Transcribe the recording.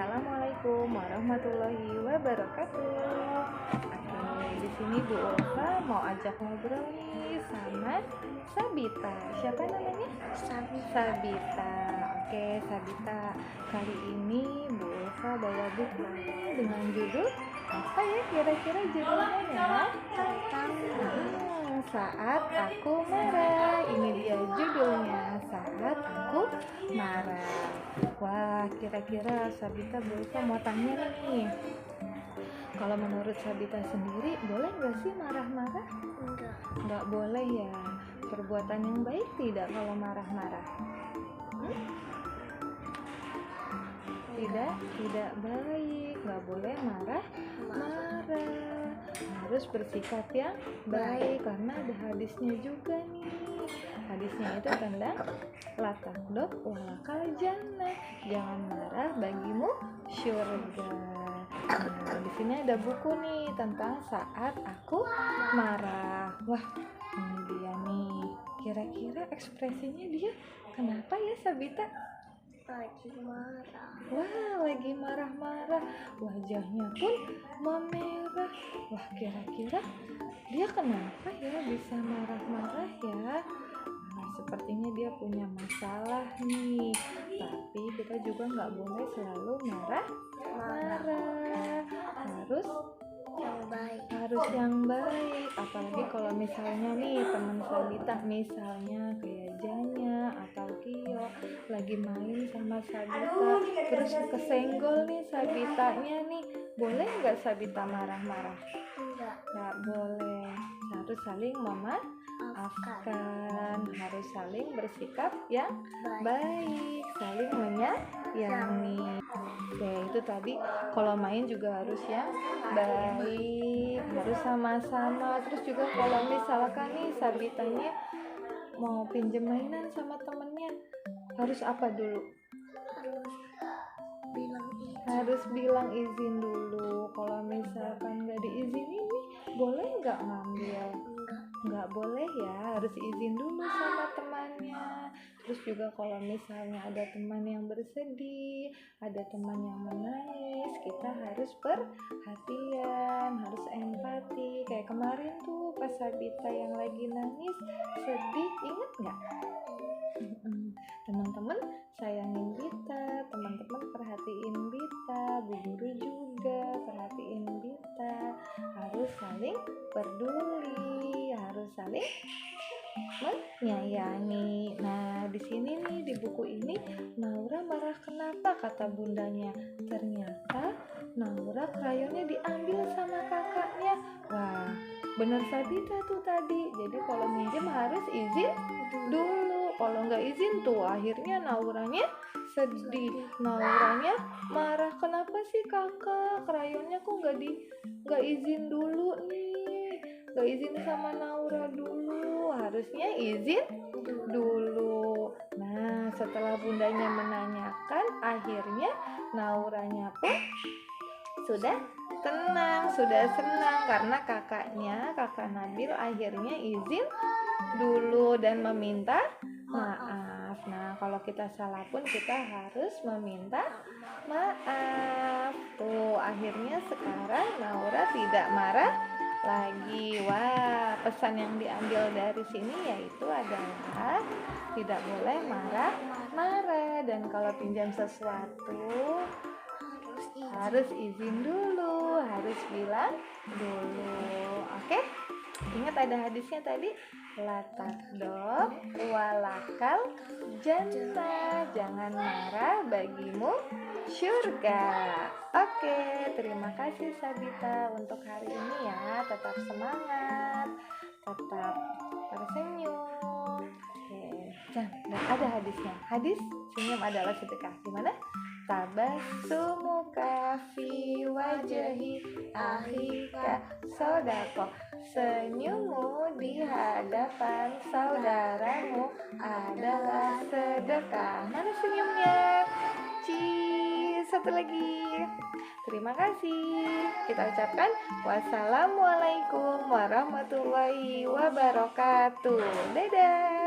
Assalamualaikum warahmatullahi wabarakatuh. Oke, di sini Bu Ulfa mau ajak ngobrol nih sama Sabita. Siapa namanya? Sabita. Oke, Sabita. Kali ini Bu Ulfa bawa buku dengan judul apa ya? Kira-kira judulnya ya? Saat Aku Marah. Ini dia judulnya, Saat Aku Marah. Wah, kira-kira Sabita Bu Ulfa mau tanya nih. Kalau menurut Sabita sendiri, boleh nggak sih marah-marah? Nggak boleh ya. Perbuatan yang baik tidak kalau marah-marah? Tidak baik. Nggak boleh marah-marah. Harus bersikap yang baik, karena ada hadisnya juga nih. Hadisnya itu tentang la taghdab walakal jannah. Jangan marah, bagimu syurga. Nah, di sini ada buku nih tentang Saat Aku Marah. Wah, ini dia nih. Kira-kira ekspresinya dia kenapa ya, Sabita? Lagi marah. Wah, lagi marah-marah. Wajahnya pun memerah. Wah, kira-kira dia kenapa ya bisa marah-marah ya? Nah, sepertinya dia punya masalah nih. Tapi kita juga nggak boleh selalu marah-marah. Harus yang baik. Apalagi kalau misalnya nih teman Sabita, misalnya kayak Janya atau Kio lagi main sama Sabita, terus kesenggol nih Sabitanya nih, boleh nggak Sabita marah-marah? Nggak boleh. Harus saling memaafkan, harus saling bersikap yang baik, saling menyayangi. Oke, itu tadi kalau main juga harus yang baik, harus sama-sama. Terus juga kalau misalkan nih Sabitanya mau pinjem mainan sama temennya, harus apa dulu? Harus bilang izin dulu. Kalau misalkan nggak diizinin nih, boleh nggak ngambil? Nggak boleh ya, harus izin dulu sama temannya. Terus juga kalau misalnya ada teman yang bersedih, ada teman yang menangis, kita harus perhatian, harus empati. Kayak kemarin tuh pas Sabita yang lagi nangis, sedih, ingat nggak? Teman-teman sayangin Bita, teman-teman perhatiin Bita, Bu Guru juga perhatiin Bita. Harus saling peduli, harus saling menyayangi. Nah, di sini nih di buku ini, Naura marah kenapa kata bundanya? Ternyata Naura krayonnya diambil sama kakaknya. Wah, bener Sabita tuh tadi. Jadi kalau minjem harus izin dulu. Kalau nggak izin tuh akhirnya Nauranya sedih, Nauranya marah. Kenapa sih kakak, krayonnya kok nggak izin dulu nih? Nggak izin sama Naura dulu, harusnya izin dulu. Nah, setelah bundanya menanyakan, akhirnya Nauranya pun sudah tenang, sudah senang karena kakak Nabil akhirnya izin dulu dan meminta maaf. Nah, kalau kita salah pun kita harus meminta maaf. Tuh, akhirnya sekarang Naura tidak marah lagi. Wah, pesan yang diambil dari sini yaitu adalah tidak boleh marah-marah, dan kalau pinjam sesuatu harus izin dulu, harus bilang dulu. Oke? Ingat ada hadisnya tadi, la taghdab walakal jannah. Jangan marah, bagimu syurga. Oke, terima kasih Sabita untuk hari ini ya. Tetap semangat, tetap tersenyum. Oke, dan ada hadisnya. Hadis senyum adalah sedekah. Gimana? Tabassumuka fi wajhi akhika sodako. Senyummu di hadapan saudaramu adalah sedekah. Mana senyumnya? Satu lagi. Terima kasih. Kita ucapkan wassalamualaikum warahmatullahi wabarakatuh. Dadah.